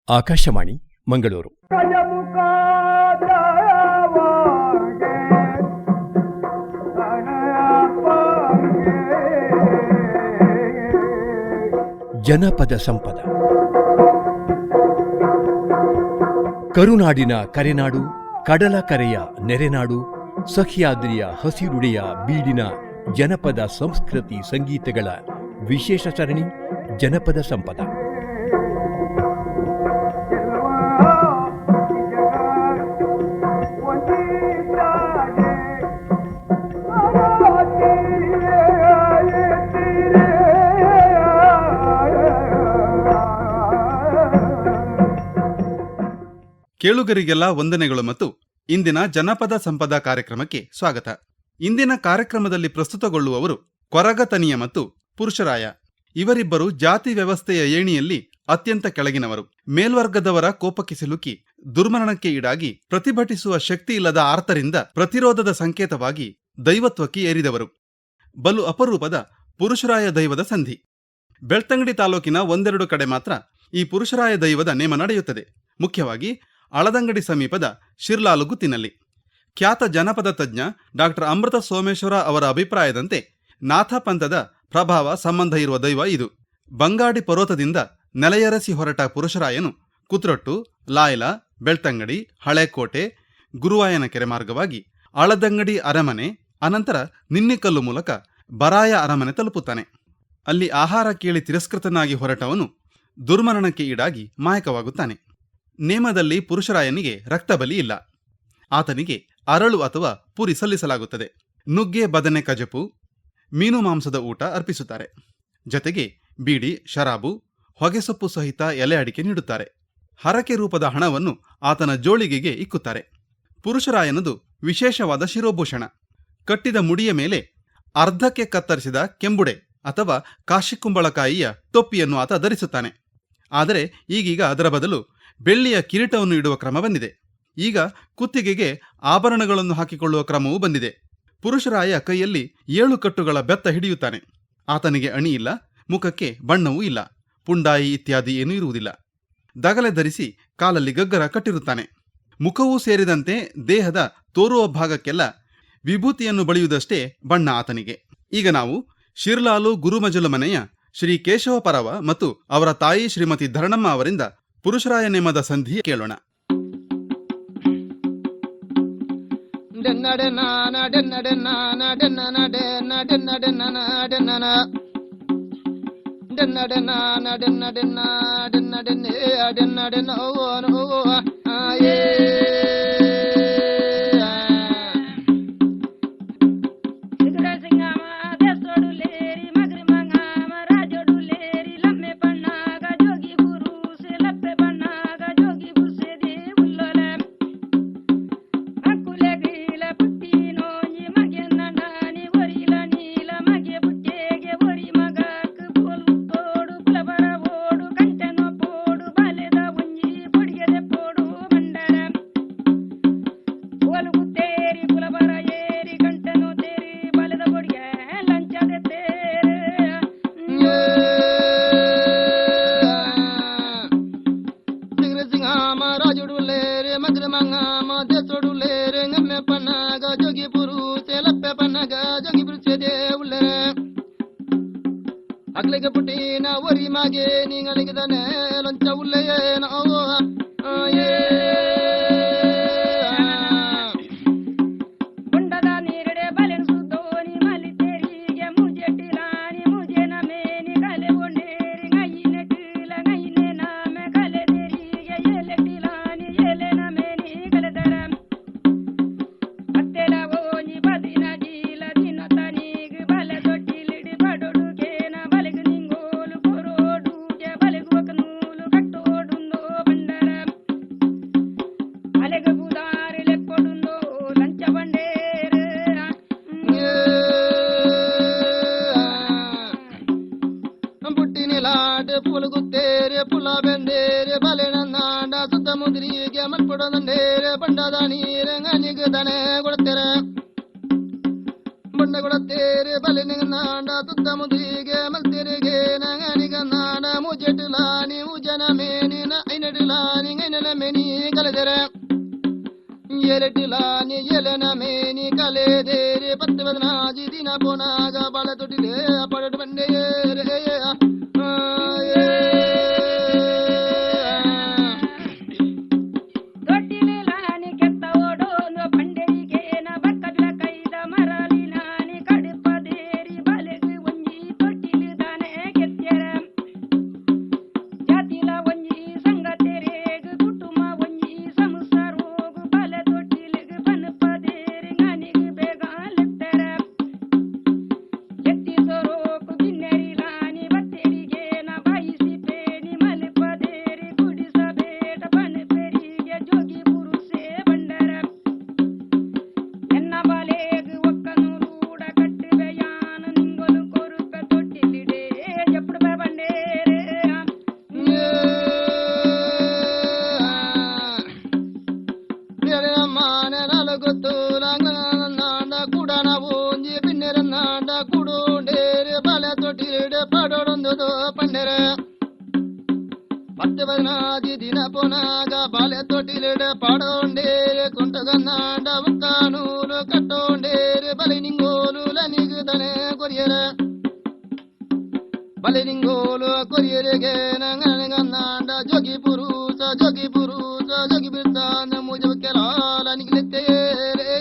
ಆಕಾಶವಾಣಿ ಮಂಗಳೂರು. ಜನಪದ ಸಂಪದ. ಕರುನಾಡಿನ ಕರೆನಾಡು, ಕಡಲ ಕರೆಯ ನೆರೆನಾಡು, ಸಹ್ಯಾದ್ರಿಯ ಹಸಿರುಡೆಯ ಬೀಡಿನ ಜನಪದ ಸಂಸ್ಕೃತಿ ಸಂಗೀತಗಳ ವಿಶೇಷ ಸರಣಿ ಜನಪದ ಸಂಪದ. ಕೇಳುಗರಿಗೆಲ್ಲ ವಂದನೆಗಳು ಮತ್ತು ಇಂದಿನ ಜನಪದ ಸಂಪದ ಕಾರ್ಯಕ್ರಮಕ್ಕೆ ಸ್ವಾಗತ. ಇಂದಿನ ಕಾರ್ಯಕ್ರಮದಲ್ಲಿ ಪ್ರಸ್ತುತಗೊಳ್ಳುವವರು ಕೊರಗತನಿಯ ಮತ್ತು ಪುರುಷರಾಯ. ಇವರಿಬ್ಬರು ಜಾತಿ ವ್ಯವಸ್ಥೆಯ ಏಣಿಯಲ್ಲಿ ಅತ್ಯಂತ ಕೆಳಗಿನವರು. ಮೇಲ್ವರ್ಗದವರ ಕೋಪಕ್ಕೆ ಸಿಲುಕಿ ದುರ್ಮರಣಕ್ಕೆ ಈಡಾಗಿ ಪ್ರತಿಭಟಿಸುವ ಶಕ್ತಿ ಇಲ್ಲದ ಆರ್ತರಿಂದ ಪ್ರತಿರೋಧದ ಸಂಕೇತವಾಗಿ ದೈವತ್ವಕ್ಕೆ ಏರಿದವರು. ಬಲು ಅಪರೂಪದ ಪುರುಷರಾಯ ದೈವದ ಸಂಧಿ. ಬೆಳ್ತಂಗಡಿ ತಾಲೂಕಿನ ಒಂದೆರಡು ಕಡೆ ಮಾತ್ರ ಈ ಪುರುಷರಾಯ ದೈವದ ನೇಮ ನಡೆಯುತ್ತದೆ. ಮುಖ್ಯವಾಗಿ ಅಳದಂಗಡಿ ಸಮೀಪದ ಶಿರ್ಲಾಲುಗುತ್ತಿನಲ್ಲಿ. ಖ್ಯಾತ ಜನಪದ ತಜ್ಞ ಡಾ ಅಮೃತ ಸೋಮೇಶ್ವರ ಅವರ ಅಭಿಪ್ರಾಯದಂತೆ ನಾಥ ಪಂಥದ ಪ್ರಭಾವ ಸಂಬಂಧ ಇರುವ ದೈವ ಇದು. ಬಂಗಾಡಿ ಪರ್ವತದಿಂದ ನೆಲೆಯರಸಿ ಹೊರಟ ಪುರುಷರಾಯನು ಕುತ್ರೊಟ್ಟು, ಲಾಯ್ಲ, ಬೆಳ್ತಂಗಡಿ, ಹಳೆಕೋಟೆ, ಗುರುವಾಯನ ಕೆರೆ ಮಾರ್ಗವಾಗಿ ಅಳದಂಗಡಿ ಅರಮನೆ, ಅನಂತರ ನಿನ್ನಿಕಲ್ಲು ಮೂಲಕ ಬರಾಯ ಅರಮನೆ ತಲುಪುತ್ತಾನೆ. ಅಲ್ಲಿ ಆಹಾರ ಕೇಳಿ ತಿರಸ್ಕೃತನಾಗಿ ಹೊರಟವನು ದುರ್ಮರಣಕ್ಕೆ ಈಡಾಗಿ ಮಾಯಕವಾಗುತ್ತಾನೆ. ನೇಮದಲ್ಲಿ ಪುರುಷರಾಯನಿಗೆ ರಕ್ತಬಲಿ ಇಲ್ಲ. ಆತನಿಗೆ ಅರಳು ಅಥವಾ ಪುರಿ ಸಲ್ಲಿಸಲಾಗುತ್ತದೆ. ನುಗ್ಗೆ, ಬದನೆ, ಕಜಪು, ಮೀನು ಮಾಂಸದ ಊಟ ಅರ್ಪಿಸುತ್ತಾರೆ. ಜತೆಗೆ ಬೀಡಿ, ಶರಾಬು, ಹೊಗೆಸೊಪ್ಪು ಸಹಿತ ಎಲೆ ಅಡಿಕೆ ನೀಡುತ್ತಾರೆ. ಹರಕೆ ರೂಪದ ಹಣವನ್ನು ಆತನ ಜೋಳಿಗೆಗೆ ಇಕ್ಕುತ್ತಾರೆ. ಪುರುಷರಾಯನದು ವಿಶೇಷವಾದ ಶಿರೋಭೂಷಣ. ಕಟ್ಟಿದ ಮುಡಿಯ ಮೇಲೆ ಅರ್ಧಕ್ಕೆ ಕತ್ತರಿಸಿದ ಕೆಂಬುಡೆ ಅಥವಾ ಕಾಶಿಕುಂಬಳಕಾಯಿಯ ಟೊಪ್ಪಿಯನ್ನು ಆತ ಧರಿಸುತ್ತಾನೆ. ಆದರೆ ಈಗೀಗ ಅದರ ಬದಲು ಬೆಳ್ಳಿಯ ಕಿರೀಟವನ್ನು ಇಡುವ ಕ್ರಮ ಬಂದಿದೆ. ಈಗ ಕುತ್ತಿಗೆಗೆ ಆಭರಣಗಳನ್ನು ಹಾಕಿಕೊಳ್ಳುವ ಕ್ರಮವೂ ಬಂದಿದೆ. ಪುರುಷರಾಯ ಕೈಯಲ್ಲಿ 7 ಕಟ್ಟುಗಳ ಬೆತ್ತ ಹಿಡಿಯುತ್ತಾನೆ. ಆತನಿಗೆ ಅಣಿ ಇಲ್ಲ, ಮುಖಕ್ಕೆ ಬಣ್ಣವೂ ಇಲ್ಲ, ಪುಂಡಾಯಿ ಇತ್ಯಾದಿ ಏನೂ ಇರುವುದಿಲ್ಲ. ದಗಲೆ ಧರಿಸಿ ಕಾಲಲ್ಲಿ ಗಗ್ಗರ ಕಟ್ಟಿರುತ್ತಾನೆ. ಮುಖವೂ ಸೇರಿದಂತೆ ದೇಹದ ತೋರುವ ಭಾಗಕ್ಕೆಲ್ಲ ವಿಭೂತಿಯನ್ನು ಬಳಿಯುವುದಷ್ಟೇ ಬಣ್ಣ ಆತನಿಗೆ. ಈಗ ನಾವು ಶಿರ್ಲಾಲು ಗುರುಮಜಲು ಮನೆಯ ಶ್ರೀ ಕೇಶವ ಪರವ ಮತ್ತು ಅವರ ತಾಯಿ ಶ್ರೀಮತಿ ಧರಣಮ್ಮ ಅವರಿಂದ ಪುರುಷರಾಯ ನೇಮದ ಸಂಧಿ ಕೇಳೋಣ. ಮುಜೆಟುಲ ನೀವು ಜನಮೇನಿನ ಐನಡಿಲ ಮೇನಿ ಕಲೆದರೆ ಎರಟಿಲಾನಿ ಎಲೆನ ಮೇನಿ ಕಲೆದೇರೆ ಪತ್ತು ಬದನಾಜಿ ದಿನ ಪೋನಾಗ ಬಾಳ ತೊಟ್ಟಿಲೆ ಪಡಡು ಬಂಡೆ ದಿನ ಪುನಾಗ ಬಾಲೆ ತೊಟ್ಟಿಲಿಡೆ ಪಾಡೋಂಡೇರೆ ಕುಂಟಗನ್ನಾಂಡ ಒಕ್ಕಾನೂರು ಕಟ್ಟೋಂಡೇರೆ ಬಲೆ ನಿಂಗೋಲು ಲನಿಗುದನೆ ಕೊರಿಯರ ಬಲೆ ನಿಂಗೋಲು ಕೊರಿಯರಿಗೆ ನಂಗನಾಂಡ ಜೋಗಿ ಪುರುಷ ಜೋಗಿ ಬಿಡ್ತಾನ ಮುಜ ಕೆಲಾಲ ನಿಗ್ಲೆತ್ತೇರೆ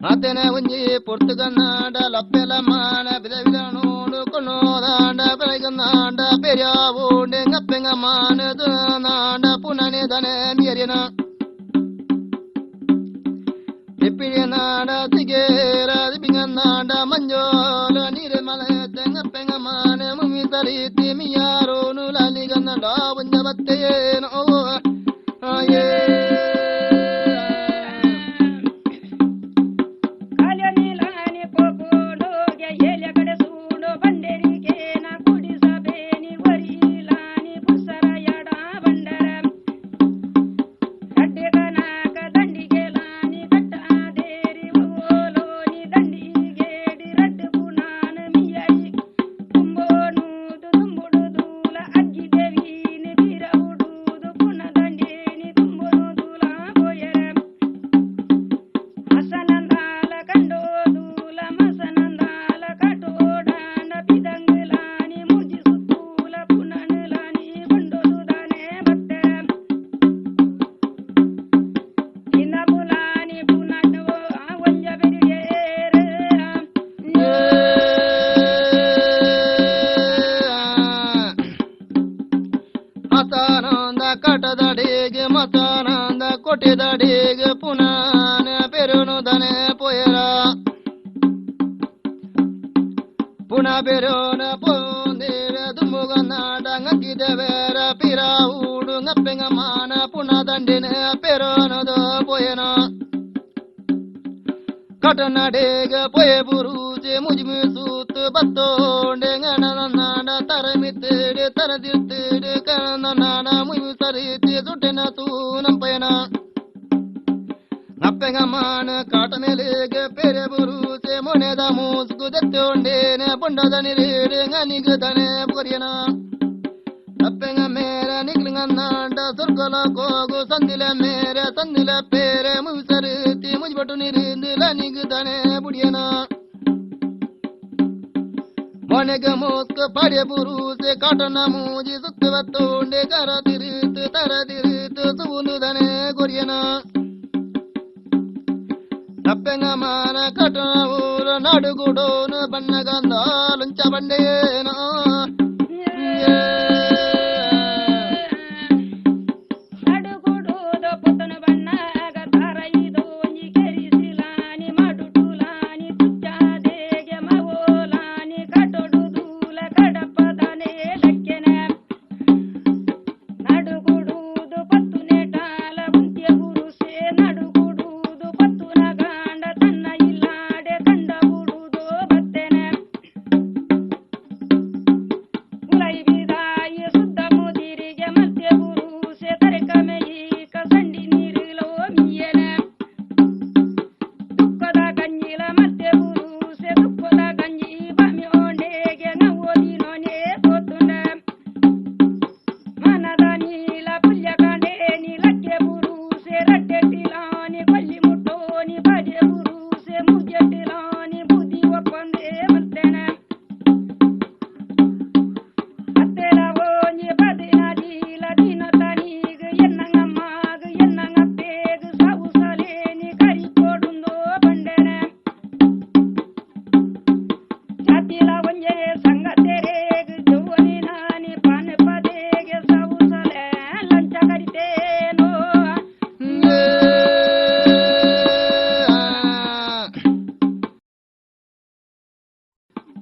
ಅತ್ತನೆ ಒಂಜಿ ಪುರ್ತುಗನ್ನಾಡ ಲಪ್ಪೆಲ ಮಾನ ಬಿದ ಬಿದ ನೋಡು ಕೊನೋದಾಂಡ ಬೆಳಗನ್ನಾಡ ಪೆರಿಯಾವೋಂಡೆ ngಪ್ಪೆಂಗ ಮಾನದ ನಾಡ ಪುನನೆ ದನೆ ಮಿಯರಿನ ಪಿಪಿಯ ನಾಡ ಸಿಗೇರ ಬಿಂಗನ್ನಾಡ ಮಂಜೋಲ ನಿರ್ಮಲ ngಪ್ಪೆಂಗ ಮಾನ ಮುಮಿ ತರೀತಿ ಮಿಯಾರೋನು ಲಾಲಿಗನ್ನಡ ಒಂಜ ಬತ್ತೆಯೇನೋ ಆಯೇ ಕಟದಡಿಗೆ ಮತಾನಂದ ಕೊಟ್ಟಿದಡಿಗೆ ಪುನಾನ ಬೆರುನು ದನೆ ಪೊಯರ ಪುನ ಬೆರೋನ ಪೊಂದೇರ ದುಮುಗನಾಡ ngಕ್ಕಿದೆವೇರ ಪಿರ ಊಡು ngಪ್ಪೆಂಗ ಮಾನ ಪುನ ದಂಡಿನ ಪೆರೋನದ ಪೊಯನ ಕಟನಡೆಗೆ ಪೊಯೆ ಬುರುಜೆ ಮುಜಿಮಿ ಸೂತ್ ಬತ್ತೋಂಡೆ ngನನಾಡ ತರಮಿತ್ತೇಡೆ ತರದಿತ್ತೇಡೆ ಕನನಾಡ ಮುಯಿ ಸರಿತಿ ಸುಟ್ಟೆನ ತೂನಂಪಯನ ನಪ್ಪೆಂಗ ಮಾನ ಕಾಟ ಮೇಲೆಗೆ ಪೆರೆ ಬುರುಜೆ ಮೊನೆದ ಮೂಸ್ಕು ದತ್ತೋಂಡೇನೆ ಬೊಂಡದ ನಿರೇಡೆ ngನಿಗದನೆ ಬೊರಿಯನ ನಪ್ಪೆಂಗ ಮೇರೆ ನಿಗ್ಲಿಂಗನಾಡ ಸುರ್ಕಲ ಕೋಗು ಸಂದಿಲೆ ಮೇರೆ ಸಂದಿಲೆ ಪೇರೆ ಮುಯಿ ಸರಿತಿ ಮುಜ್ಬಟ್ಟು ನಿರಿಂದಿಲ ನಿಗದನೆ ಬುಡಿಯನ ಮೊನೆಗೆ ಮೂಸ್ಕ ಪಡೆ ಬುರುಸೆ ಕಾಟನ ಮೂಜಿ ಸುತ್ತವತ್ತೋಂಡೆ ತರದಿರಿತು ಸುವುನುದನೆ ಗೊರಿಯನ ನಪ್ಪೆಂಗ ಮಾನ ಕಟನ ಊರ ನಡುಗುಡೋನು ಬಣ್ಣಗಂದ ಲುಂಚ ಬಂಡೆಯೇನ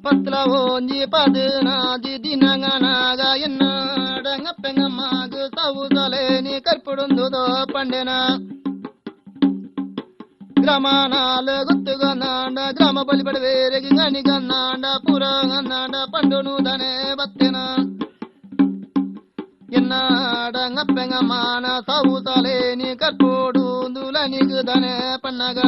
ಪತ್ರ ಒಂಜಿ ಪದನಾದಿ ದಿನಗನಾಗ ಎನ್ನಾಡ ngಪ್ಪೆಂಗ ಮಾಗ ಸಾವು ಸಲೇನಿ ಕರ್ಪುಡುಂದುದೋ ಪಂಡೆನ ಗ್ರಾಮನಾಲ ಗೊತ್ತುಗನಾಡ ಗ್ರಾಮ ಬಲಿ ಬಡವೇರೆಗೆ ngನಿಗನಾಡ ಪುರಗನಾಡ ಪಂಡುನು ದನೆ ಬತ್ತೆನ ಎನ್ನಾಡ ngಪ್ಪೆಂಗ ಮಾನ ಸಾವು ಸಲೇನಿ ಕರ್ಪುಡುಂದುಲ ನಿಗದನೆ ಪನ್ನಗ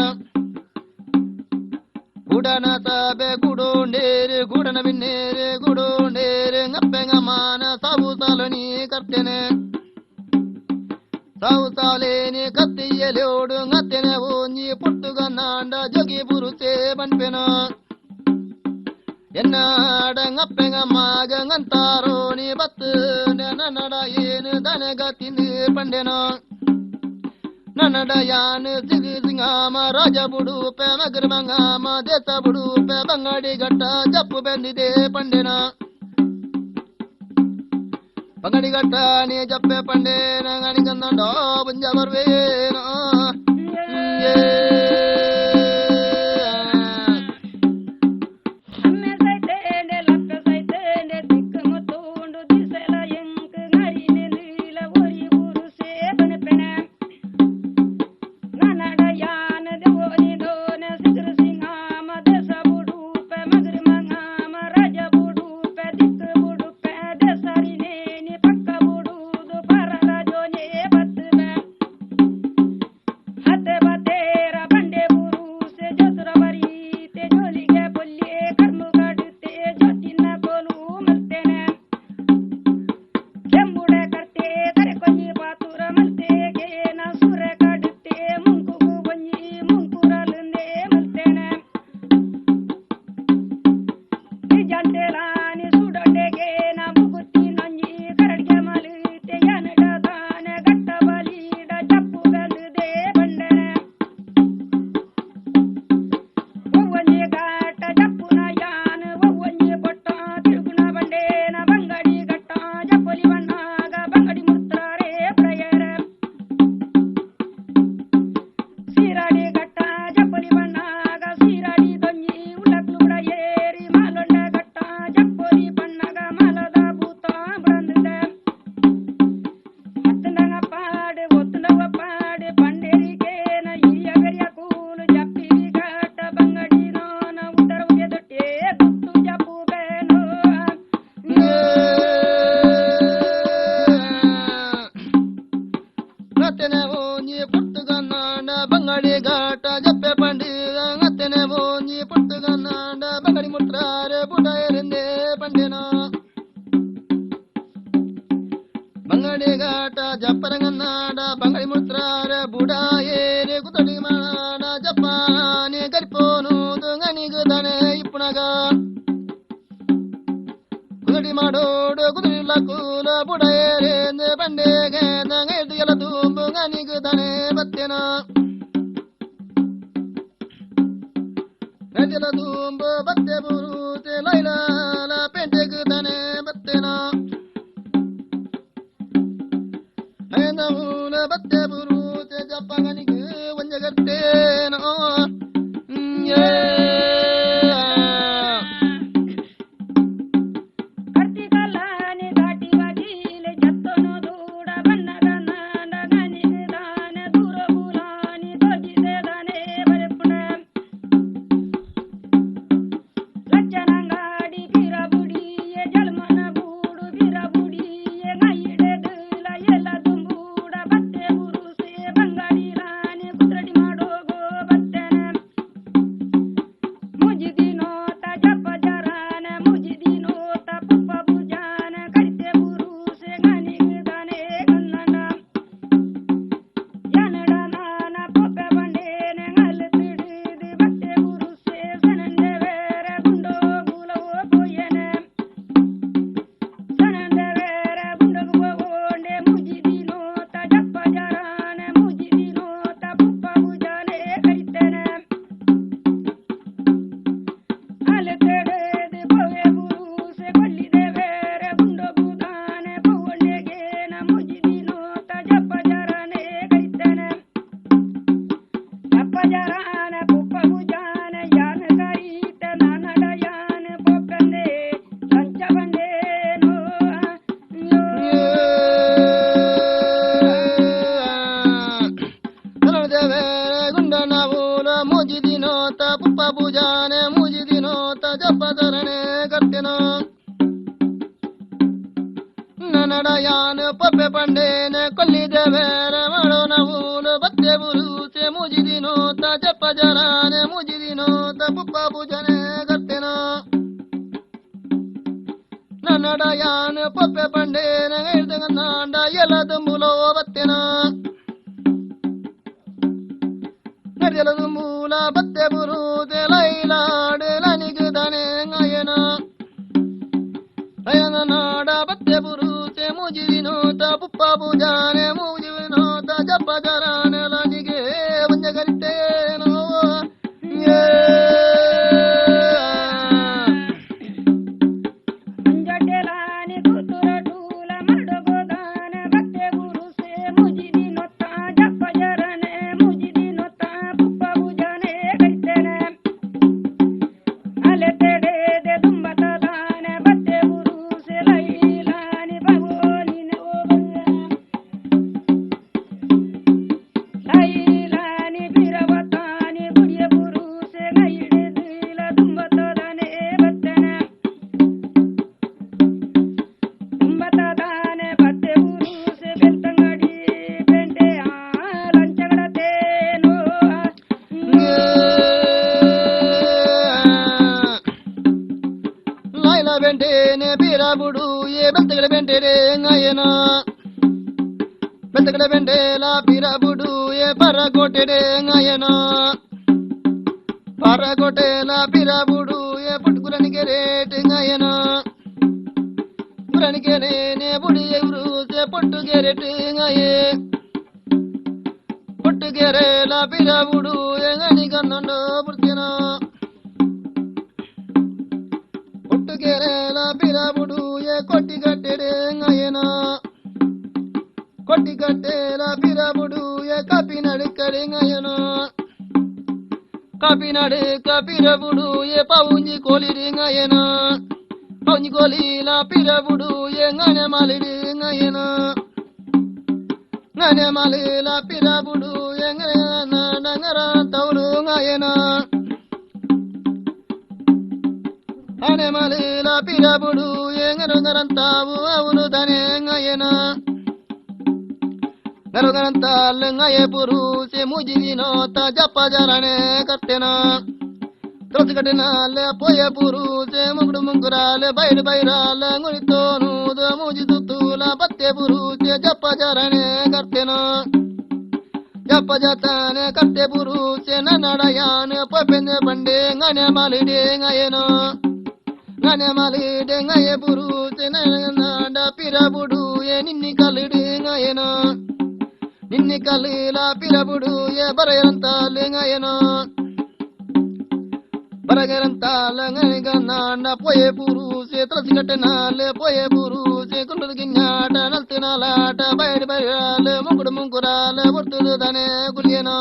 ಗುಡನ ಸಬೆ ಗುಡೋಂಡೇರೆ ಗುಡನ ಬಿನ್ನೇರೆ ಗುಡೋಂಡೇರೆ ngಪ್ಪೆಂಗ ಮಾನ ಸಾವು ಸಾಲನಿ ಕರ್ತೇನೆ ಸಾವು ಸಾಲೇನಿ ಕತ್ತಿಯಲೋಡು ngತ್ತೆನೆ ಒಂಜಿ ಪುಟ್ಟುಗನಾಂಡ ಜೋಗಿ ಬುರುಸೆ ಬನ್ಪೆನ ಎನ್ನಾಡ ngಪ್ಪೆಂಗ ಮಾಗ ngಂತಾರೋನಿ ಬತ್ತು ನಡ ಏನು ದನೆಗ ತಿಂದಿ ಪಂಡೆನ ನನ್ನಡಯಾನ ಸಿಗಿ ಸಿಂಗಾಮ ರಾಜ ಬುಡುಪೆ ಮಗರ ಮಂಗಾಮ ದೇಶ ಬುಡುಪೆ ಬಂಗಡಿ ಘಟ್ಟ ಜಪ್ಪು ಬೆಂದಿದೆ ಪಂಡೆನ ಬಂಗಡಿ ಘಟ್ಟ ನೀ ಜಪ್ಪೆ ಪಂಡೇನ ಗಣಿಗಂದ ಮುಂಜ ಬರ್ವೇನ ಬಂಗಡಿ ಘಾಟ ಜಪ್ಪೆ ಪಂಡಿ ಅತ್ತನೆ ಬೋಂಜಿ ಪುಟ್ಟಗನ್ನಾಂಡ ಬಂಗಡಿ ಮುಟ್ರಾರೆ ಬುಡ ಎರಿಂದೆ ಪಂಡಿನ ಬಂಗಡಿ ಘಾಟ ಜಪ್ಪರಂಗನ್ನಾಡ ಬಂಗಡಿ ಮುಟ್ರಾರೆ ಬುಡ ಏರಿ ಕುತಡಿ ಮಾಡ ಜಪ್ಪಾನಿ ಗರಿಪೋನು ಗಣಿಗ ದನೆ ಇಪ್ಪುನಗ ಕುತಡಿ ಮಾಡೋಡು ಕುದುರಿಲ್ಲ ಕೂಲ ಬುಡ ಏರಿಂದೆ ಬಂಡೆಗೆ ನಂಗೈದು ಎಲ್ಲ ತುಂಬು ಗಣಿಗ ದನೆ ಬತ್ತೆನ ನದಿಲ ತುಂಬು ಬತ್ತೆ ಬುರುತೆ ಲೈಲಾಲ ಪೆಂಟೆಗ ದನೆ ಬತ್ತೆನ ಮೂಲ ಬತ್ತೆ ಬುರುತೆ ಜಪ್ಪಗನಿಗೆ ಒಂಜಗಟ್ಟೇನ ಪೂಜಾನೆ ಮುಜಿದಿನೋತ ಜಪ್ಪದರಣೆ ಕರ್ತೆನ ನನ್ನಡಯಾನ ಪಪ್ಪೆ ಪಂಡೇನೆ ಕೊಲ್ಲಿದೇವೇರ ಮಾಡೋ ನವೂಲು ಬತ್ತೆ ಬುರುಸೆ ಮುಜಿದಿನೋತ ಜಪ್ಪ ಜರಾನೆ ಮುಜಿದಿನೋತ ಪುಪ್ಪ ಪೂಜನೆ ಕರ್ತೆನ ನನ್ನಡಯಾನ ಪಪ್ಪೆ ಪಂಡೇನೆ ಹೇಳ್ದಗನ್ನಾಂಡ ಎಲ್ಲ ತುಂಬುಲೋ ಬತ್ತೆನ ನಡೆಯಲದು ಮೂಲ ಬತ್ತೆ ಬುರುದೆ ಲೈಲಾಡೆ ಲನಿಗದನೆ ಅಯನ ಅಯನ ನಾಡ ಬತ್ತೆ ಬುರುತೆ ಮುಜಿವಿನೋತ ಪುಪ್ಪ ಪೂಜಾನೆ ಮುಜಿವಿನೋತ ಜಪ್ಪ ಜರಾನೆ pirabudu ye bentegale bendere ngayena bentegale bendela pirabudu ye paragote de ngayena paragote la pirabudu ye putgurani rete ngayena gurani kene ne budi evru se putugere te ngaye putugere la pirabudu ye ngani gannondo burtina putugere la pirabudu ye koti gatte ngayena koti gatte la pirabudu ye kapinade kare ngayena kapinade kapirabudu ye paunji koliri ngayena paunji koli la pirabudu ye ngane maliri ngayena ngane mali la pirabudu ye ngana ngara tawlu ngayena ane mali la pirabudu ye ngara tawu awulu dane ngayena ngaro garanta lengaye puru se mujirino ta japa jarane kartena tos gadena le poye puru se mugdu mungura le bayr bayra le nguritonu do mujidu la batte puru se japa jarane kartena japa jatane karte puru se nanadayan popende bande ngane malide ngayeno ngane malide ngaye puru se nanada pirabudu ye ninni kalide ngayeno ನಿನ್ನಿ ಕಲೀಲ ಪಿರಬುಡು ye ಬರಗರಂತ ಲಿಂಗಯನ ಬರಗರಂತ ಲಂಗನಿಗ ನಾಂಡ ಪೊಯೆ ಪುರು ಸೆ ತ್ರಸಿಗಟ್ಟನಾಲೆ ಪೊಯೆ ಪುರು ಸೆ ಕುಂಡದ ಗಿನ್ನಾಟ ನಲ್ತಿನಾಲಾಟ ಬೈಡ್ ಬೈರಾಲೆ ಮುಂಗುಡು ಮುಂಗುರಾಲೆ ಬರ್ತುದು ದನೆ ಗುಲಿಯನ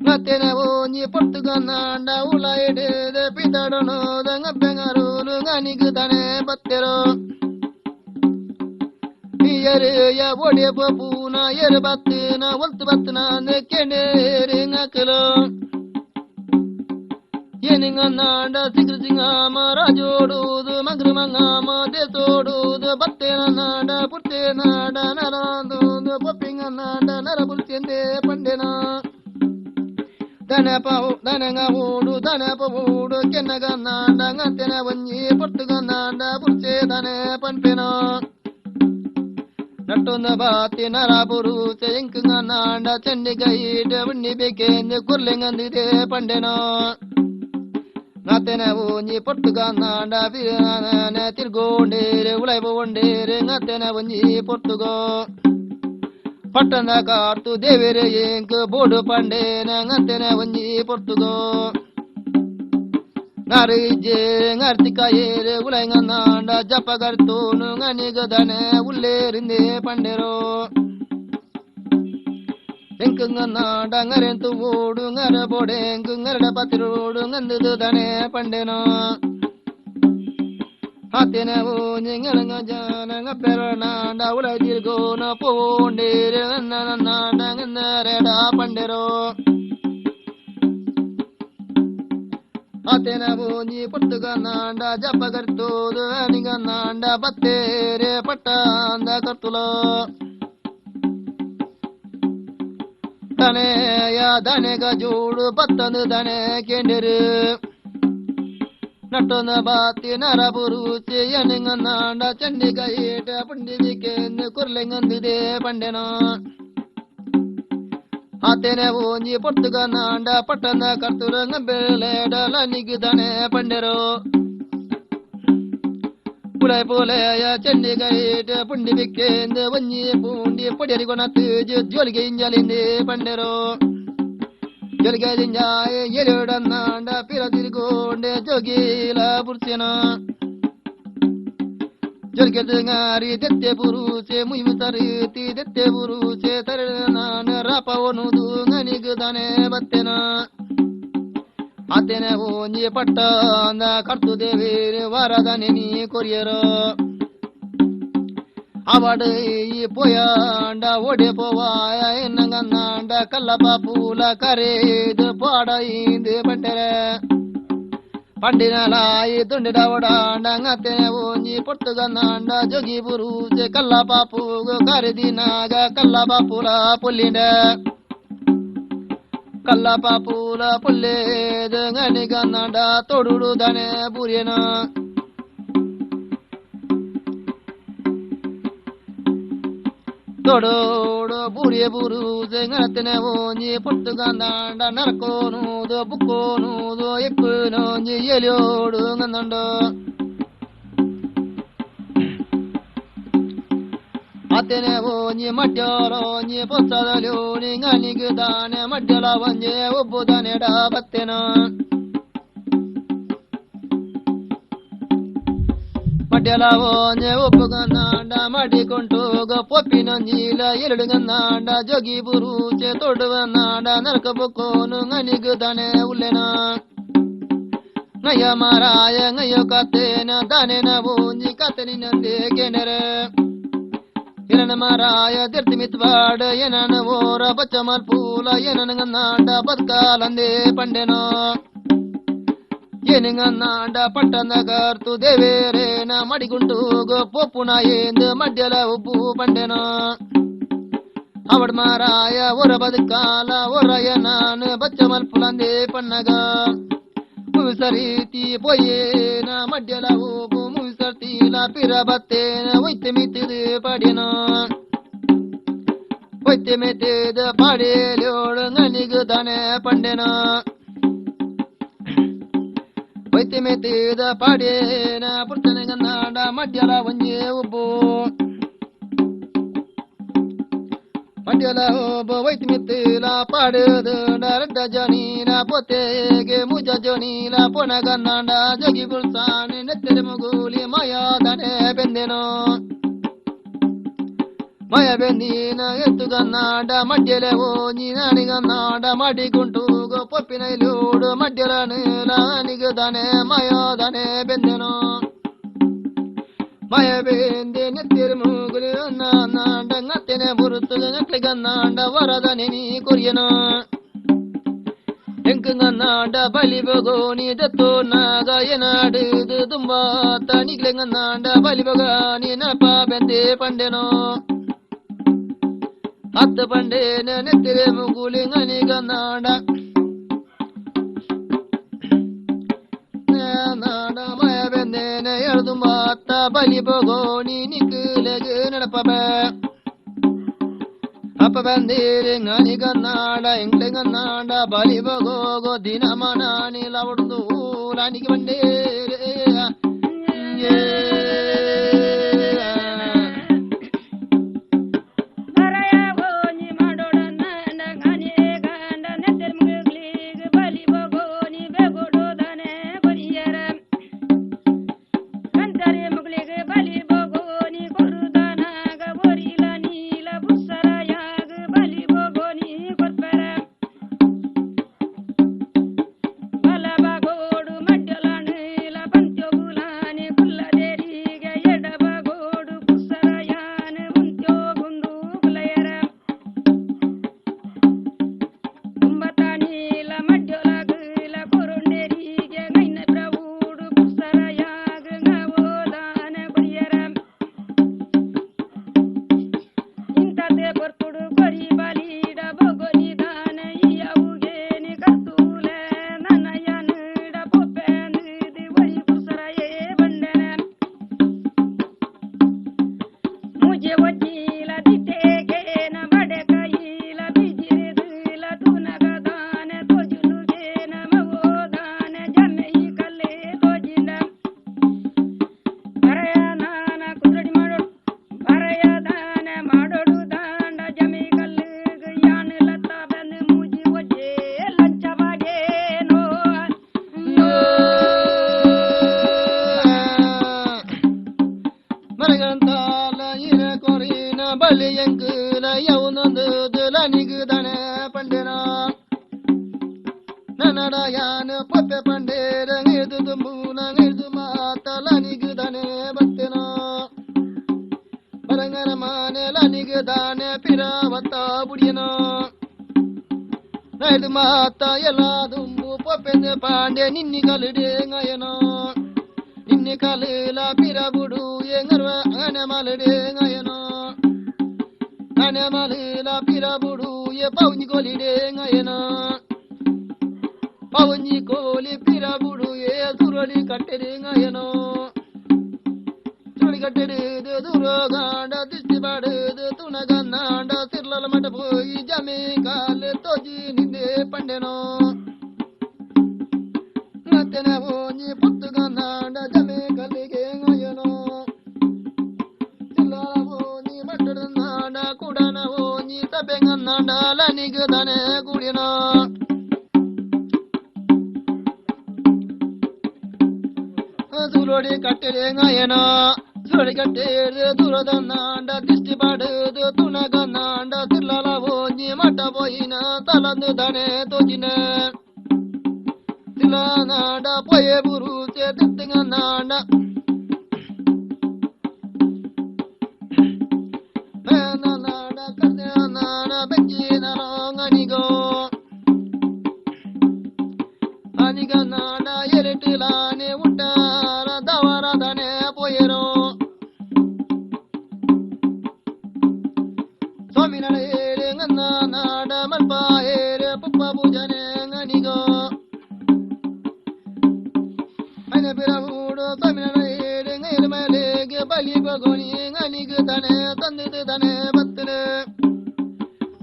ನತ್ತೆನೆ ಓಂಜಿ ಪೊರ್ತುಗ ನಾಂಡ ಉಳ ಎಡೆದೆ ಪಿತಾಡನು ದಂಗ ಬೆಂಗಾರೂಲು ngನಿಗ ದನೆ ಬತ್ತೆರೋ yere ya wode babuna yere batina waltu batna ne kenere ngakelo yeninga nanda sigringa marajodu magrumanga ma desodu battena nanda puttena nanda narandu popinga nanda narabultende pandena danapa dananga hudu danapa hudu kenaga nanda ngantena vanyi portuga nanda purche dane panpena ನಟ್ಟೊಂದ ಬಾತಿ ನರಾಬುರು ಚೆಂಕಂಗ ನಾಂಡ ಚೆಂಡಿಗೈಡ ಉಣ್ಣಿ ಬೇಕೆಂದು ಕುರ್ಲೆಂಗಂದಿದೆ ಪಂಡೆನ ngate na bunyi portuga nanda birana tirgondere ulai bondere ngate na bunyi portuga patana kartu devere yenk bodu pande na ngate na bunyi portuga narije ngartika yere ulai nanda japagartu ngani gadane ullerinde pandero ಎಂಕಂಗನಾಡ ngrentu ಓಡು ngara bodeng ngara patirodu ngandu dane pandena hatene onye ngalanga jana ngaperana nda ulai dirgo na pondere nana ngare da pandero hatene onye portugana nda japagartu aningana nda battere patanda kartulo dane ya dane ga jodu pattandu dane kendere nattona batti naraburu che yaninganda chandiga ita pundivike kurlengandide pandena atene onji portugana nda pattana karturanga bele dala nigidane pandero pulai pole ya chandiga ita pundivike vanyi pundi poderi gona tuju jolige injalinde pandero jolige injaye yerodana nda piradirgonde jogila bursena jolige ngari dette buruse muimutari ti dette buruse tarana rapa onudu ngani gudane battena atene onye pattanda kartu devere varadane ni koriyero avade poyanda ode povaya enanganda kallapa pula karedu pada inde bandere pandinala idundida odanda ngatene onye portugananda jogi buruse kallapa pugo karedinaga kallapa pula pullinde kallapa pula pulle ngani gananda todudu dane burena ದೊಡೋಡು ಬುರಿಯ ಬುರು ಜಂಗನತನೆ ಓಂಜಿ ಪುಟ್ಟುಗಂದಾಂಡ ನರಕೋನುದು ಬುಕ್ಕೋನುದು ಎಕ್ಕುನೋಂಜಿ ಎಲಿಯೋಡು ಗಂದಂಡು ಅತೆನೆ ಓಂಜಿ ಮಡ್ಯಾರೋಂಜಿ ಪೊತ್ತದಲೋನಿ ಗನಿಗೆ ದಾನೆ ಮಡ್ಯಲ ಒಂಜೆ ಒಬ್ಬುದನೆಡ ಬತ್ತೆನ ಮಡ್ಯಲ ಒಂಜೆ ಒಬ್ಬುಗಂದಾಂಡ ಮಾಡಿಕೊಂಡೋಗ ಪೊಪ್ಪಿನೊಂಜೀಲ ಎರಡು ಗಂದಾಂಡ ಜೋಗಿ ಬುರುಚೆ ತೊಡುವನಾಂಡ ನರಕ ಬೊಕ್ಕೋನು ಗನಿಗೆ ದಾನೆ ಉಲ್ಲೆನ ngaya maraya ngayo katena danena bunji kateni nande genere yenana maraya dirti mitwada yenana vora bachamal pula yenana nganda badkalande pandeno yeninganda pattana gartu devere na madiguntu go popuna yendu madyala ubbu pandeno avad maraya vora badkala vora yenana bachamal pulande pannaga ಮುಸರೀತಿ ಪೊಯ್ಯೇನ ಮಡ್ಯಲ ಹೋಗು ಮುಸರ್ತಿಲ ಪಿರಬತ್ತೇನ ಒಯ್ತೆ ಮಿತ್ತಿದು ಪಡೆನ ಒಯ್ತೆ ಮೆತ್ತಿದ ಪಡೆಯೋಳು ನನಗೆ ದನೆ ಪಂಡೆನ ಒಯ್ತೆ ಮೆತ್ತಿದ ಪಡೇನ ಪುರ್ತನಗನ್ನಾಡ ಮಡ್ಯಲ ಒಂಜೆ ಒಬ್ಬು ಮಡ್ಯಲ ಒಬ್ಬ ಒಯ್ತೆ ಮೆತ್ತಿಲ ಪಡೆದ ನರಡ್ಡ ಜನಿನ ಪೊತೆಗೆ ಮುಜ ಜನಿಲ ಪೊನಗನ್ನಾಡ ಜಗಿ ಬುಲ್ಸಾನೆ ನೆತ್ತೆರೆ ಮುಗುಲಿ ಮಾಯಾದನೆ ಬೆಂದೆನೋ ಮಾಯ ಬೆಂದಿನ ಎತ್ತುಗನ್ನಾಡ ಮಡ್ಯಲೆ ಓಂಜಿ ನಾನಿಗನ್ನಾಡ ಮಾಡಿಗುಂಟುಗೋ ಪೊಪ್ಪಿನ ಇಲೋಡು ಮಡ್ಯಲ ನೀಲ ನಿಗದನೆ ಮಾಯಾದನೆ ಬೆಂದೆನೋ ಮಾಯ ಬೆಂದೆ ನೆತ್ತೆರೆ ಮುಗುಲಿ ನಾಂಡ ಗತ್ತೆನೆ ಬುರುತು ನಕ್ಲಿಗನ್ನಾಡ ವರದನೆ ನೀ ಕೊರಿಯನೋ ಎಂಕಂಗನ್ನಾಡ ಬಲಿ ಬಗೋನಿ ದತ್ತೋ ನಾಗ ಏನಾಡುದು ತುಂಬಾ ತನಿಗ್ಲೆಂಗನ್ನಾಡ ಬಲಿ ಬಗಾನಿ ನಪ ಬೆಂದೆ ಪಂಡೆನೋ ಹತ್ತು ಪಂಡೇನ ನೆತ್ತಿರೆ ಮುಗುಲಿ ngನಿಗನ್ನಾಡ ನಾಡ ಮಯ ಬೆಂದೇನ ಎಳ್ದು ಮಾತ ಬಲಿ ಬಗೋನಿ ನಿಕ್ಲೆಗೆ ನಡಪಬೆ ಅಪ್ಪ ಬಂದಿರಿ ngನಿಗನ್ನಾಡ ಎಂಕ್ಲೆಂಗನ್ನಾಡ ಬಲಿ ಬಗೋಗೋ ದಿನ ಮನಾನಿ ಲವಡ್ದು ರಾಣಿಗೆ ಬಂಡೇರೆ ಮಾತ ಎಲ್ಲ ದುಂಬು ಪೊಪ್ಪೆಂದೆ ಪಾಂಡೆ ನಿನ್ನಿ ಕಲಿಡೆ ngayeno ನಿನ್ನಿ ಕಲಿಲ ಪಿರಬುಡು ಎಂಗರ್ವ ಅನೆ ಮಲಡೆ ngayeno ಅನೆ ಮಲಿಲ ಪಿರಬುಡು ಎ ಪೌನಿ ಕೊಲಿಡೆ ngayeno ಪೌನಿ ಕೋಲಿ ಪಿರಬುಡು ಎ ಸುರಳಿ ಕಟ್ಟೆಡೆ ngayeno ಸುರಳಿ ಕಟ್ಟೆಡೆ ದುರೋಗಾಂಡ ದಿಸ್ತಿ ಬಾಡುದು ತುಣಗನ್ನಾಂಡ ಸಿರ್ಲಲ ಮಠ ಹೋಗಿ ಜಮೆ ಕಾಲು ತೋಜಿ ನಿಂದೆ ಪಂಡೆನೋ ಮತ್ತೆನ ಹೋಗಿ ಪುತ್ತುಗನ್ನಾಂಡ ಜಮೆ ಕಲ್ಲಿಗೆ ಹೊಯ್ಯನೋ ಸಿರ್ಲಲ ಹೋಗಿ ಮಟ್ಟಡನ್ನಾಂಡ ಕುಡನ ಹೋಗಿ ಸಬೆಗನ್ನಾಂಡ ಲನಿಗದನೆ ಕುಡಿನೋ ಸುರೋಡಿ ಕಟ್ಟೆರೆ ಗಾಯನ ಸುರೋಡಿ ಕಟ್ಟೆರೆ ದೂರದನ್ನಾಂಡ ದಿಷ್ಟಿ ಬಾಡುದು ತುಣಗನ್ನಾಂಡ ಸಿರ್ಲಲ ಹೋಗಿ ಮಠ ಪೋಯಿನ ತಲಂದು ದನೆ ತೋಜಿನ ಸಿರ್ಲನಾಂಡ ಪೊಯೆ ಬುರುಚೆ ತಿತ್ತಿಗನ್ನಾಂಡ ಮೇನನಾಂಡ ಕರ್ದನಾಂಡ ಬೆಂಚಿನ ರೋಂಗನಿಗೋ ಅನಿಗನ್ನಾಂಡ ಎರಟಿಲಾನೆ ಉಟ್ಟಾರ ದವರದನೆ ಪೊಯರೋ ಸ್ವಾಮಿ ನಡೆಯೇರೆ ಗನ್ನಾಂಡ ಮಲ್ಪ ಏರೆ ಪುಪ್ಪ ಪೂಜನೆ ಗನಿಗೋ ಅನ ಬಿರಮೂಡು ಸ್ವಾಮಿ ನಡೆಯೇರೆ ಗೈರ ಮೇಲೆಗೆ ಬಲಿ ಬಗೋಣಿ ಗನಿಗ ದನೆ ತಂದಿದ ದನೆ ಬತ್ತನೆ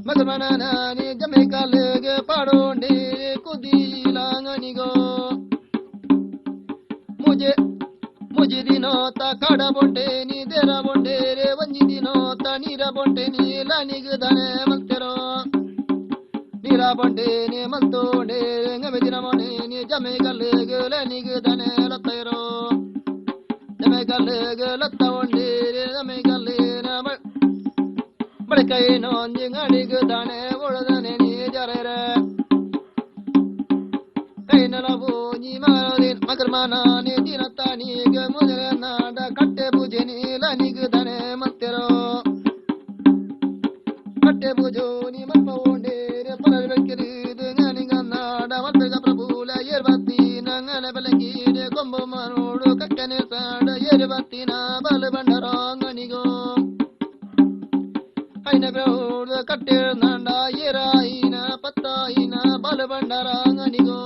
ಮಗಮನ ನಾನಿ ಜಮೆ ಕಾಲಿಗೆ ಪಾಡೋಂಡಿ ಕುದೀಲ ಗನಿಗೋ ಮುಜಿ ದಿನೋತ ಕಾಡ ಬೊಂಡೆ ನೀ ದೇರ ಬೊಂಡೆ ರೇ ವಂಜಿ ದಿನೋತ ನೀರ ಬೊಂಡೆ ನೀ ಲಾನಿಗ ದನೆ ಮಲ್ತೆರೋ ನೀರ ಬೊಂಡೆ ನೀ ಮಲ್ತೋಂಡೆ ಗಮೆ ದಿನ ಮೊಣೆ ನೀ ಜಮೆ ಕಲ್ಲಿಗೆ ಲಾನಿಗ ದನೆ ಲತ್ತೈರೋ ಜಮೆ ಕಲ್ಲಿಗೆ ಲತ್ತ ಬೊಂಡೆ ರೇ ಜಮೆ ಕಲ್ಲಿನ ಬಳಿಕೈ ನೋಂಜಿ ಗಣಿಗ ದನೆ ಒಳದನೆ ನೀ ಜರೆರೆ ಕೈನಲಬೂಜಿ ಮಗರ್ಮನಾನಿ ದಿನತ್ತಾನೀಗ ಮುದರನಾಡ ಕಟ್ಟೆ ಪೂಜೆ ನೀಲನಿಗ ದನೆ ಮತ್ತೆರೋ ಕಟ್ಟೆ ಪೂಜೋ ನೀ ಮಲ್ಪ ಓಂಡೇರೆ ಪಲರ್ ಬೆಕ್ಕಿರಿದು ಗನಿಗನ್ನಾಡ ಮಲ್ಪೆಗ ಪ್ರಭೂಲ ಏರ್ಬತ್ತಿ ನಂಗನ ಬೆಲಂಗೀಡೆ ಕೊಂಬು ಮನೋಡು ಕಕ್ಕನೆ ಸಾಡ ಏರ್ಬತ್ತಿನ ಬಲ ಬಂಡರೋ ಗನಿಗೋ ಐನ ಪ್ರಭೂಡ ಕಟ್ಟೆ ನಾಂಡ ಏರಾಯಿನ ಪತ್ತಾಯಿನ ಬಲ ಬಂಡರ ಗನಿಗೋ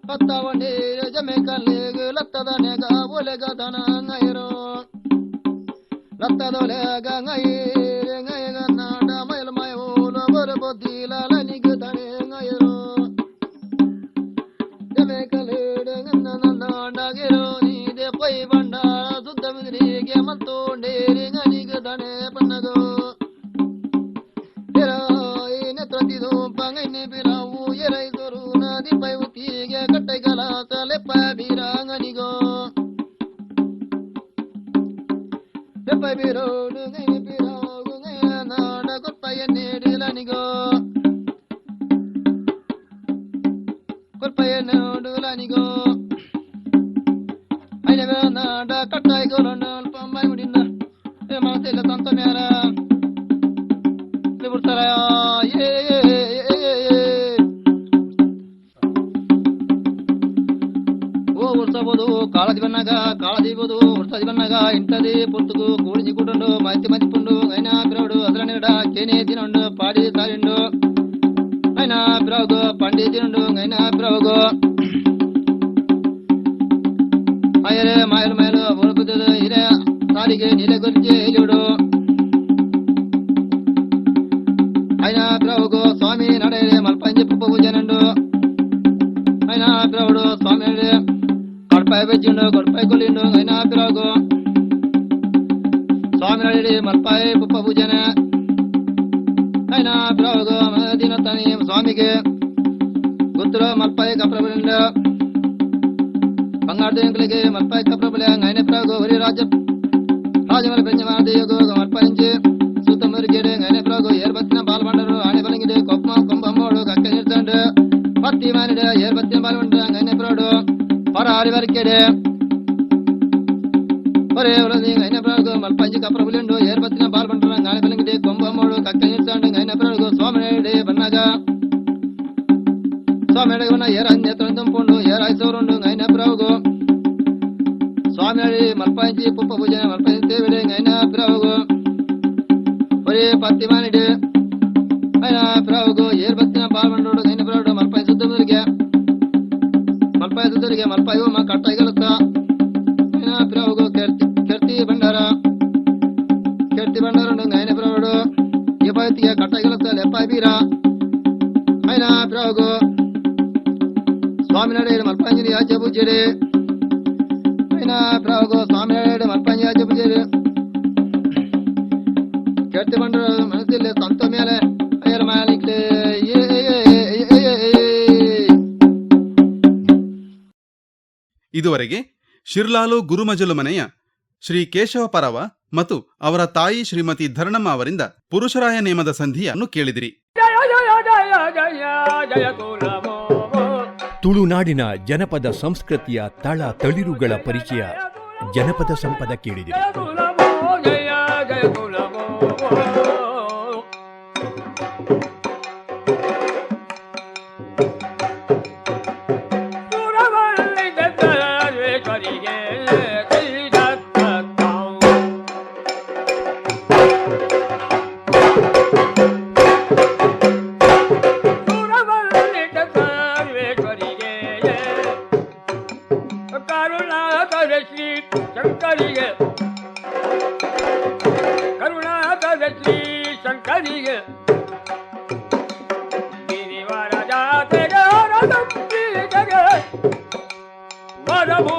ಪತ್ತ ಒಂಡೇರೆ ಜಮೆ ಕಲ್ಲಿಗೆ ಲತ್ತದ ನೆಗ ಒಲೆಗ ದನ ಗೈರೋ ಲತ್ತದೊಲೆಗ ಗೈರೆ ಗೈಗನ್ನಾಡ ಮೈಲ್ ಮಯೋಲ ಬರ ಬೊದ್ದಿಲ ಲನಿಗ ದನೆ ಗೈರೋ ಜಮೆ ಕಲ್ಲಿಡೆ ಗನ್ನ ಗಿರೋ ನೀದೆ ಪೈ ಬಂಡಾಳ ಸುದ್ದ ಮಿದ್ರಿಗೆ ಮತ್ತೋಂಡೇರಿ ಗನಿಗ ದನೆ ಪನ್ನಗೋ ನೆತ್ರತಿದು ಪಂಗೈನೆ ಬಿರಾವು ಎರೈದರು ನದಿ ಪೈವುತಿಗೆ ಕಟ್ಟೈಗಲ ಲೆಪ್ಪ ಬೀರಾಂಗನಿಗೋ ಲೆಪ್ಪ ಬೀರೋಡು ಗೈನೆ ಬೀರಾಗು ಗೈನ ನಾಡ ಕೊಲ್ಪಯ್ಯನ್ನೇಡಿಲನಿಗೋ ಕೊಲ್ಪಯ್ಯನೋಡುಲನಿಗೋ ಐನ ನಾಡ ಕಟ್ಟೈಗೋಲೊಂಡ ಅಲ್ಪ ಮೈ ಮುಡಿನ ಮನಸ್ಸೆಲ್ಲ ತಂತ ಮ್ಯಾರ ಬಿಡ್ತಾರ ಓ ಉರ್ಸಬಹುದು ಕಾಳದಿ ಬನ್ನಾಗ ಕಾಳದಿಬೋದು ಉರ್ಸದಿ ಬನ್ನಾಗ ಇಂಟದಿ ಪುರ್ತುಗು ಕೂಡಿಸಿ ಕೂಟುಂಡು ಮಾತಿ ಮತಿಪುಂಡು ಐನ ಬಿರವಡು ಅದರ ನೆರಡ ಕೇನೆ ದಿನೊಂಡು ಪಾಡಿ ಸಾರಿಂಡು ಐನ ಬಿರವಗು ಪಂಡಿ ದಿನುಂಡು ಐನ ಬಿರವಗು ಅಯರೆ ಮಾಯಲು ಮಾಯಲು ಬುಡುಬುದು ಹಿರೆ ಸಾರಿಗೆ ನೀಲೆ ಗೊರ್ಜೆ ಇಲಿಡು ಐನ ಬಿರವಗು ಸ್ವಾಮಿ ನಡೆಯರೆ ಮಲ್ಪಂಜಿ ಪುಪ್ಪ ಪೂಜೆನಂಡು ಐನ ಬಿರವಡು ಸ್ವಾಮಿ ನಡೆ ಕೊಡ್ಪಾಯಿ ಬೆಜ್ಜಿಂಡು ಕೊಡ್ಪಾಯಿ ಕೊಲ್ಲಿಂಡು ಐನ ಬಿರವಗು ಸ್ವಾಮಿ ನಡೆಯರೆ ಮಲ್ಪಾಯಿ ಪುಪ್ಪ ಪೂಜೆನ ಐನ ಬಿರವಗು ದಿನ ತಾನಿ ಸ್ವಾಮಿಗೆ ಗುತ್ತರು ಮಲ್ಪಾಯಿ ಕಪ್ರಬಲಿಂಡು ಬಂಗಾರ ದೇವಗಳಿಗೆ ಮಲ್ಪಾಯಿ ಕಪ್ರಬಲಿ ಐನ ಬಿರವಗು ಹೊರಿ ರಾಜಮಲ ಬೆಂಜಮಾದೇವಿಗೂ ಮಲ್ಪಾಯಿಂಜಿ ಸುತ್ತಮುರುಗೇಡೆ ಐನ ಬಿರವಗು ಏರ್ಬತ್ತಿನ ಬಾಲ್ ಬಂಡರು ಆನೆ ಬಲಂಗಿಡೆ ಕೊಂಬಮ್ಮೋಡು ಕಕ್ಕ ನಿರ್ತಂಡು ಪತ್ತಿ ಮಾನಿಡೆ ಏರ್ಬತ್ತಿನ ಬಾಲ್ ಬಂಡ ಐನ ಬಿರವಡು ಹೊರ ಆರಿವರ್ಕೆಡೆ ಹೊರೆ ಹೊರದಿ ಐನ ಬಿರವಗು ಮಲ್ಪಾಯಿಂಜಿ ಕಪ್ರಬಲಿಂಡು ಏರ್ಬತ್ತಿನ ಬಾಲ್ ಬಂಡರು ಆನೆ ಬಲಂಗಿಡೆ ಕೊಂಬಮ್ಮೋಡು ಕಕ್ಕ ನಿರ್ತಂಡು ಐನ ಬಿರವಗು ಸ್ವಾಮಿನೆಡೆ ಬನ್ನಾಗ ಸ್ವಾಮಿನೆಡೆ ಬನ್ನ ಏರ ನೇತ್ರ ತುಂಪುಂಡು ಏರಾಯ್ಸೋರುಂಡು ಐನ ಬಿರವಗು ಸ್ವಾಮಿನೆಡೆ ಮಲ್ಪಾಯಿಂಜಿ ಪುಪ್ಪ ಪೂಜನೆ ಮಲ್ಪಾಯಿಂಜಿ ದೇವಿಡೆ ಐನ ಬಿರವಗು ಹೊರೆ ಪತ್ತಿ ಮಾನಿಡೆ ಐನ ಬಿರವಗು ಏರ್ಬತ್ತಿನ ಬಾಲ್ ಬಂಡೋಡು ಐನ ಬಿರವಡು ಮಲ್ಪಾಯಿ ಸುದ್ದರಿಗೆ ಮಲ್ಪಾಯಿ ಹೋಮ ಕಟ್ಟಾಗಿರುತ್ತ ಐನ ಬಿರವಗು ಕೆರ್ತಿ ಬಂಡಾರ ಸ್ವಾಮಿನಡೆ ಮಲ್ಪಂಜರಿ ಆಚೆ ಪೂಜೆಡೆ ಐನ ಪ್ರಾಗೋ ಸ್ವಾಮಿನಡೆ ಮಲ್ಪಂಜಿ ಆಚೆ ಪೂಜೆಡೆ ಕೆಟ್ಟ ಬಂಡ್ರ ಮನಸ್ಸಿಲ್ಲ ಸಂತ ಮೇಲೆ ಅಯ್ಯರ ಮಾಲಿಕ್ಲೆ ಇದುವರೆಗೆ ಶಿರ್ಲಾಲು ಗುರುಮಜಲು ಮನೆಯ ಶ್ರೀ ಕೇಶವ ಪರವ ಮತ್ತು ಅವರ ತಾಯಿ ಶ್ರೀಮತಿ ಧರಣಮ್ಮ ಅವರಿಂದ ಪುರುಷರಾಯ ನೇಮದ ಸಂಧಿಯನ್ನು ಕೇಳಿದಿರಿ. ತುಳುನಾಡಿನ ಜನಪದ ಸಂಸ್ಕೃತಿಯ ತಳ ತಳಿರುಗಳ ಪರಿಚಯ ಜನಪದ ಸಂಪದ ಕೇಳಿದಿರಿ. ಕರುಣಾಕರ ಶ್ರೀ ಶಂಕರಿಗೆ ಗಿರಿವರ ಜಾತೆಗೆ ವರದಂಬಿಗೆ ವರಭೂ